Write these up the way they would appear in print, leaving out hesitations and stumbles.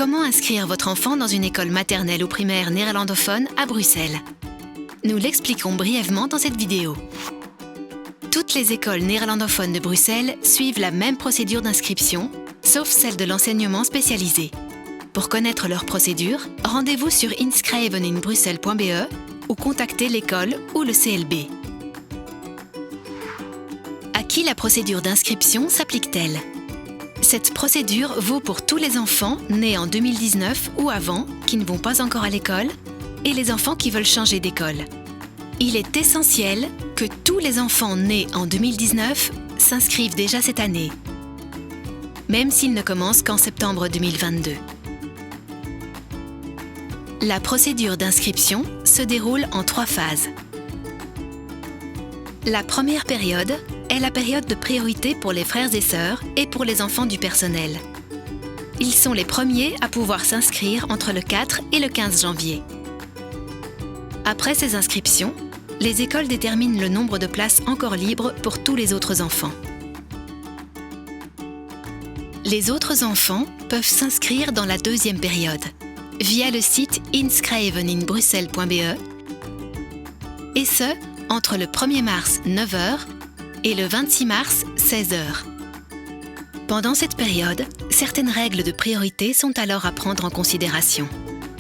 Comment inscrire votre enfant dans une école maternelle ou primaire néerlandophone à Bruxelles? Nous l'expliquons brièvement dans cette vidéo. Toutes les écoles néerlandophones de Bruxelles suivent la même procédure d'inscription, sauf celle de l'enseignement spécialisé. Pour connaître leur procédure, rendez-vous sur inschrijveninbrussel.be ou contactez l'école ou le CLB. À qui la procédure d'inscription s'applique-t-elle? Cette procédure vaut pour tous les enfants nés en 2019 ou avant, qui ne vont pas encore à l'école, et les enfants qui veulent changer d'école. Il est essentiel que tous les enfants nés en 2019 s'inscrivent déjà cette année, même s'ils ne commencent qu'en septembre 2022. La procédure d'inscription se déroule en 3 phases. La première période est la période de priorité pour les frères et sœurs et pour les enfants du personnel. Ils sont les premiers à pouvoir s'inscrire entre le 4 et le 15 janvier. Après ces inscriptions, les écoles déterminent le nombre de places encore libres pour tous les autres enfants. Les autres enfants peuvent s'inscrire dans la deuxième période, via le site inschrijveninbrussel.be, et ce, entre le 1er mars 9h et le 26 mars 16h. Pendant cette période, certaines règles de priorité sont alors à prendre en considération.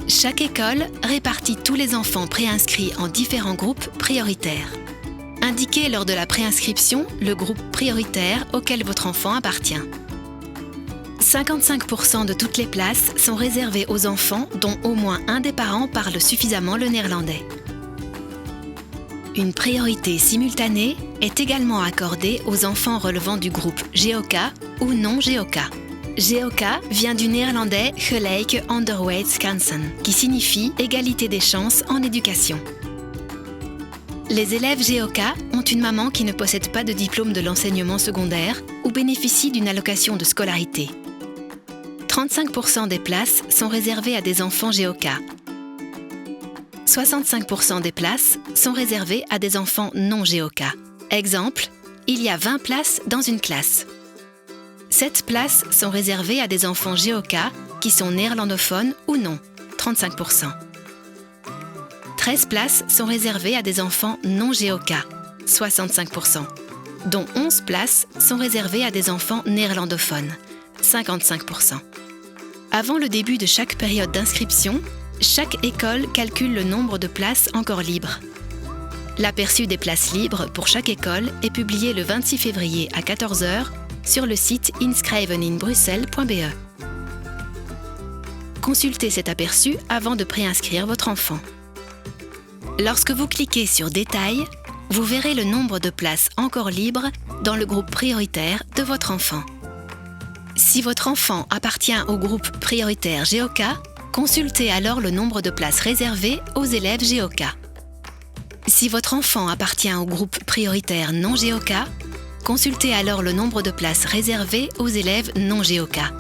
Chaque école répartit tous les enfants préinscrits en différents groupes prioritaires. Indiquez lors de la préinscription le groupe prioritaire auquel votre enfant appartient. 55% de toutes les places sont réservées aux enfants dont au moins un des parents parle suffisamment le néerlandais. Une priorité simultanée est également accordée aux enfants relevant du groupe GEOCA ou non GEOCA. GEOCA vient du néerlandais gelijke onderwijskansen, qui signifie égalité des chances en éducation. Les élèves GEOCA ont une maman qui ne possède pas de diplôme de l'enseignement secondaire ou bénéficie d'une allocation de scolarité. 35% des places sont réservées à des enfants GEOCA. 65% des places sont réservées à des enfants non GEOCA. Exemple, il y a 20 places dans une classe. 7 places sont réservées à des enfants GEOCA qui sont néerlandophones ou non, 35%. 13 places sont réservées à des enfants non GEOCA, 65%, dont 11 places sont réservées à des enfants néerlandophones, 55%. Avant le début de chaque période d'inscription, chaque école calcule le nombre de places encore libres. L'aperçu des places libres pour chaque école est publié le 26 février à 14h sur le site inschrijveninbrussel.be. Consultez cet aperçu avant de préinscrire votre enfant. Lorsque vous cliquez sur Détails, vous verrez le nombre de places encore libres dans le groupe prioritaire de votre enfant. Si votre enfant appartient au groupe prioritaire GEOCA, consultez alors le nombre de places réservées aux élèves GEOCA. Si votre enfant appartient au groupe prioritaire non GEOCA, consultez alors le nombre de places réservées aux élèves non GEOCA.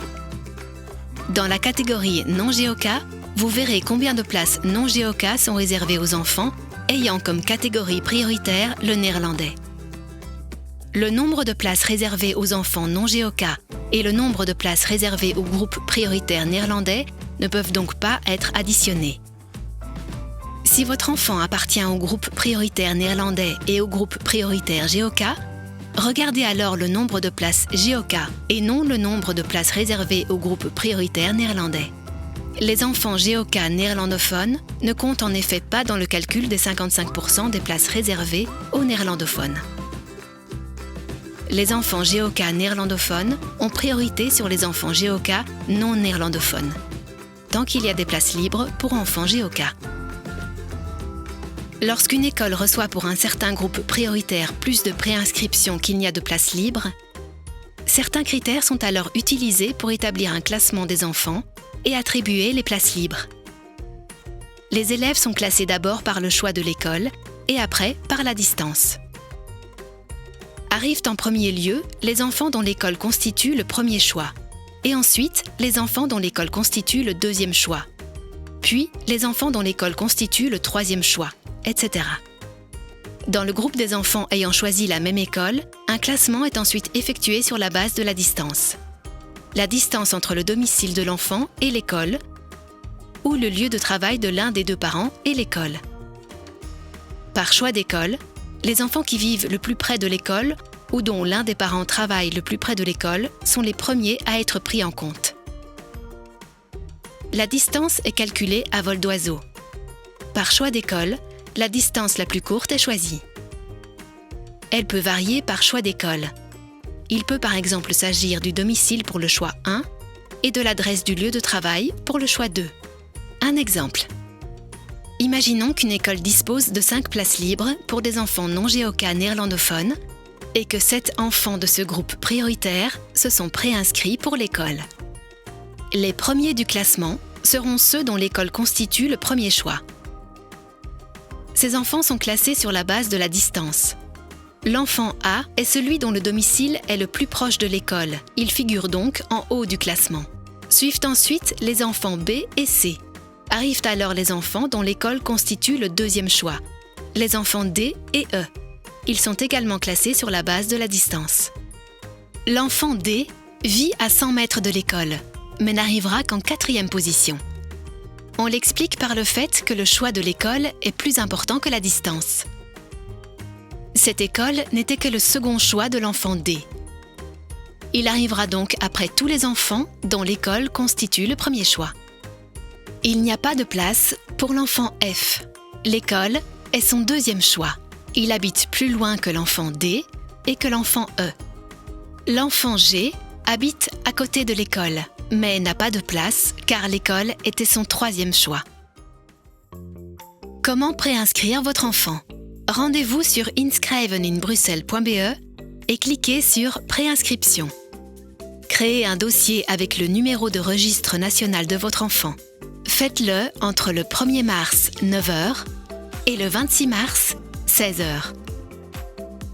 Dans la catégorie non GEOCA, vous verrez combien de places non GEOCA sont réservées aux enfants ayant comme catégorie prioritaire le néerlandais. Le nombre de places réservées aux enfants non GEOCA et le nombre de places réservées au groupe prioritaire néerlandais ne peuvent donc pas être additionnés. Si votre enfant appartient au groupe prioritaire néerlandais et au groupe prioritaire GEOCA, regardez alors le nombre de places GEOCA et non le nombre de places réservées au groupe prioritaire néerlandais. Les enfants GEOCA néerlandophones ne comptent en effet pas dans le calcul des 55% des places réservées aux néerlandophones. Les enfants GEOCA néerlandophones ont priorité sur les enfants GEOCA non néerlandophones, tant qu'il y a des places libres pour enfants GEOCA. Lorsqu'une école reçoit pour un certain groupe prioritaire plus de préinscriptions qu'il n'y a de places libres, certains critères sont alors utilisés pour établir un classement des enfants et attribuer les places libres. Les élèves sont classés d'abord par le choix de l'école et après par la distance. Arrivent en premier lieu les enfants dont l'école constitue le premier choix, et ensuite les enfants dont l'école constitue le deuxième choix, puis les enfants dont l'école constitue le troisième choix, etc. Dans le groupe des enfants ayant choisi la même école, un classement est ensuite effectué sur la base de la distance. la distance entre le domicile de l'enfant et l'école, ou le lieu de travail de l'un des deux parents et l'école. Par choix d'école, les enfants qui vivent le plus près de l'école ou dont l'un des parents travaille le plus près de l'école sont les premiers à être pris en compte. La distance est calculée à vol d'oiseau. Par choix d'école, la distance la plus courte est choisie. Elle peut varier par choix d'école. Il peut par exemple s'agir du domicile pour le choix 1 et de l'adresse du lieu de travail pour le choix 2. Un exemple. Imaginons qu'une école dispose de 5 places libres pour des enfants non géoca néerlandophones et que 7 enfants de ce groupe prioritaire se sont préinscrits pour l'école. Les premiers du classement seront ceux dont l'école constitue le premier choix. Ces enfants sont classés sur la base de la distance. L'enfant A est celui dont le domicile est le plus proche de l'école. Il figure donc en haut du classement. Suivent ensuite les enfants B et C. Arrivent alors les enfants dont l'école constitue le deuxième choix, les enfants D et E. Ils sont également classés sur la base de la distance. L'enfant D vit à 100 mètres de l'école, mais n'arrivera qu'en 4e position. On l'explique par le fait que le choix de l'école est plus important que la distance. Cette école n'était que le second choix de l'enfant D. Il arrivera donc après tous les enfants dont l'école constitue le premier choix. Il n'y a pas de place pour l'enfant F. L'école est son deuxième choix. Il habite plus loin que l'enfant D et que l'enfant E. L'enfant G habite à côté de l'école, mais n'a pas de place car l'école était son troisième choix. Comment préinscrire votre enfant ? Rendez-vous sur inschrijveninbrussel.be et cliquez sur Préinscription. Créez un dossier avec le numéro de registre national de votre enfant. Faites-le entre le 1er mars 9h et le 26 mars 16h.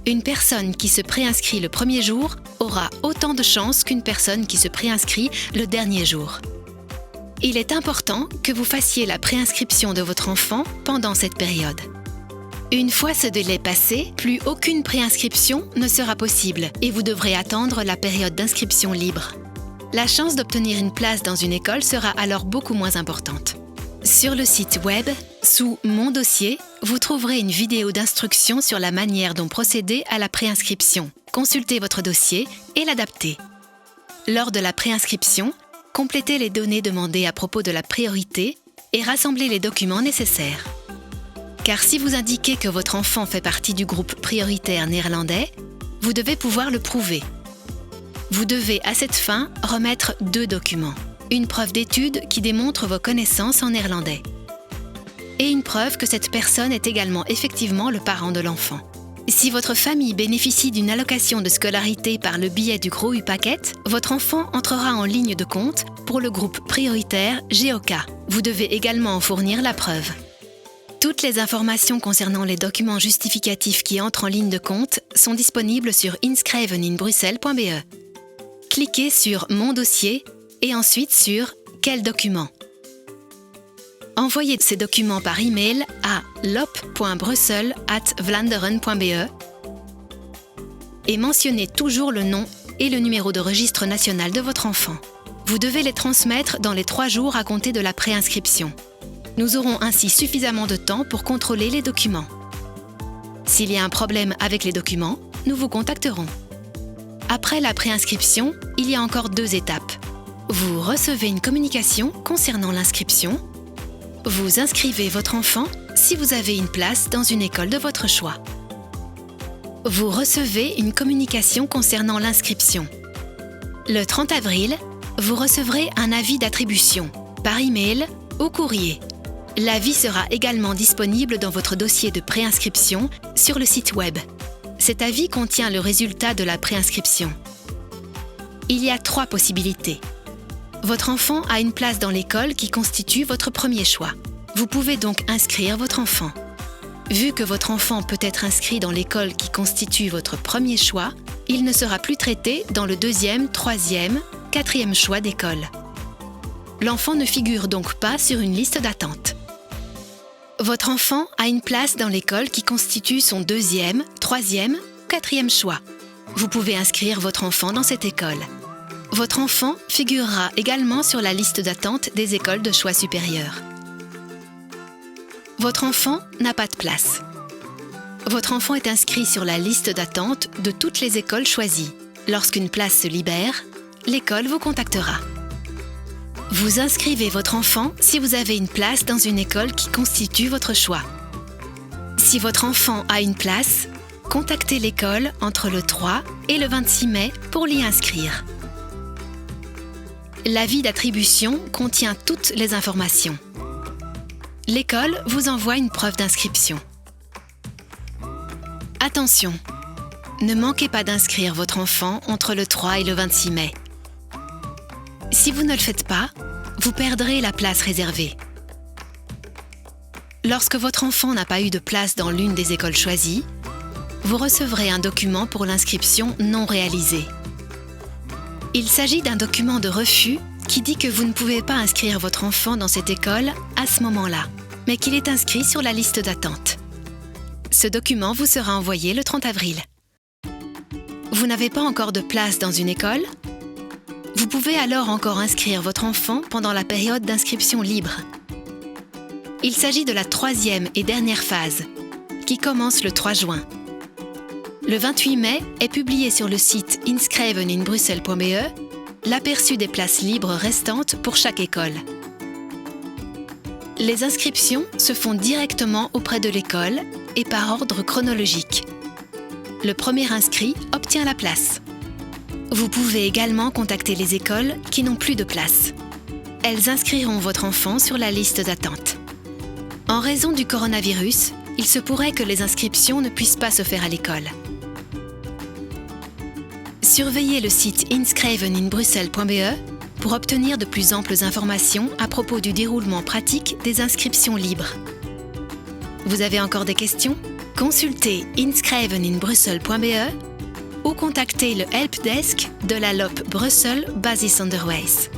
Une personne qui se préinscrit le premier jour aura autant de chances qu'une personne qui se préinscrit le dernier jour. Il est important que vous fassiez la préinscription de votre enfant pendant cette période. Une fois ce délai passé, plus aucune préinscription ne sera possible et vous devrez attendre la période d'inscription libre. La chance d'obtenir une place dans une école sera alors beaucoup moins importante. Sur le site web, sous Mon dossier, vous trouverez une vidéo d'instruction sur la manière dont procéder à la préinscription. Consultez votre dossier et l'adaptez. Lors de la préinscription, complétez les données demandées à propos de la priorité et rassemblez les documents nécessaires. Car si vous indiquez que votre enfant fait partie du groupe prioritaire néerlandais, vous devez pouvoir le prouver. Vous devez à cette fin remettre 2 documents. Une preuve d'études qui démontre vos connaissances en néerlandais. Et une preuve que cette personne est également effectivement le parent de l'enfant. Si votre famille bénéficie d'une allocation de scolarité par le biais du Gros U-Paket, votre enfant entrera en ligne de compte pour le groupe prioritaire GEOCA. Vous devez également en fournir la preuve. Toutes les informations concernant les documents justificatifs qui entrent en ligne de compte sont disponibles sur inschrijveninbrussel.be. Cliquez sur Mon dossier et ensuite sur Quel document ? Envoyez ces documents par email à lop.brussel@vlaanderen.be et mentionnez toujours le nom et le numéro de registre national de votre enfant. Vous devez les transmettre dans les 3 jours à compter de la préinscription. Nous aurons ainsi suffisamment de temps pour contrôler les documents. S'il y a un problème avec les documents, nous vous contacterons. Après la préinscription, il y a encore 2 étapes. Vous recevez une communication concernant l'inscription. Vous inscrivez votre enfant si vous avez une place dans une école de votre choix. Vous recevez une communication concernant l'inscription. Le 30 avril, vous recevrez un avis d'attribution, par email ou courrier. L'avis sera également disponible dans votre dossier de préinscription sur le site web. Cet avis contient le résultat de la préinscription. Il y a 3 possibilités. Votre enfant a une place dans l'école qui constitue votre premier choix. Vous pouvez donc inscrire votre enfant. Vu que votre enfant peut être inscrit dans l'école qui constitue votre premier choix, il ne sera plus traité dans le 2e, 3e, 4e choix d'école. L'enfant ne figure donc pas sur une liste d'attente. Votre enfant a une place dans l'école qui constitue son 2e, 3e, 4e choix. Vous pouvez inscrire votre enfant dans cette école. Votre enfant figurera également sur la liste d'attente des écoles de choix supérieur. Votre enfant n'a pas de place. Votre enfant est inscrit sur la liste d'attente de toutes les écoles choisies. Lorsqu'une place se libère, l'école vous contactera. Vous inscrivez votre enfant si vous avez une place dans une école qui constitue votre choix. Si votre enfant a une place, contactez l'école entre le 3 et le 26 mai pour l'y inscrire. L'avis d'attribution contient toutes les informations. L'école vous envoie une preuve d'inscription. Attention, ne manquez pas d'inscrire votre enfant entre le 3 et le 26 mai. Si vous ne le faites pas, vous perdrez la place réservée. Lorsque votre enfant n'a pas eu de place dans l'une des écoles choisies, vous recevrez un document pour l'inscription non réalisée. Il s'agit d'un document de refus qui dit que vous ne pouvez pas inscrire votre enfant dans cette école à ce moment-là, mais qu'il est inscrit sur la liste d'attente. Ce document vous sera envoyé le 30 avril. Vous n'avez pas encore de place dans une école? Vous pouvez alors encore inscrire votre enfant pendant la période d'inscription libre. Il s'agit de la 3e et dernière phase, qui commence le 3 juin. Le 28 mai est publié sur le site inschreveninbrussel.be l'aperçu des places libres restantes pour chaque école. Les inscriptions se font directement auprès de l'école et par ordre chronologique. Le premier inscrit obtient la place. Vous pouvez également contacter les écoles qui n'ont plus de place. Elles inscriront votre enfant sur la liste d'attente. En raison du coronavirus, il se pourrait que les inscriptions ne puissent pas se faire à l'école. Surveillez le site inschreveninbrussel.be pour obtenir de plus amples informations à propos du déroulement pratique des inscriptions libres. Vous avez encore des questions? Consultez inschreveninbrussel.be ou contactez le helpdesk de la LOP Brussels Basis Onderwijs.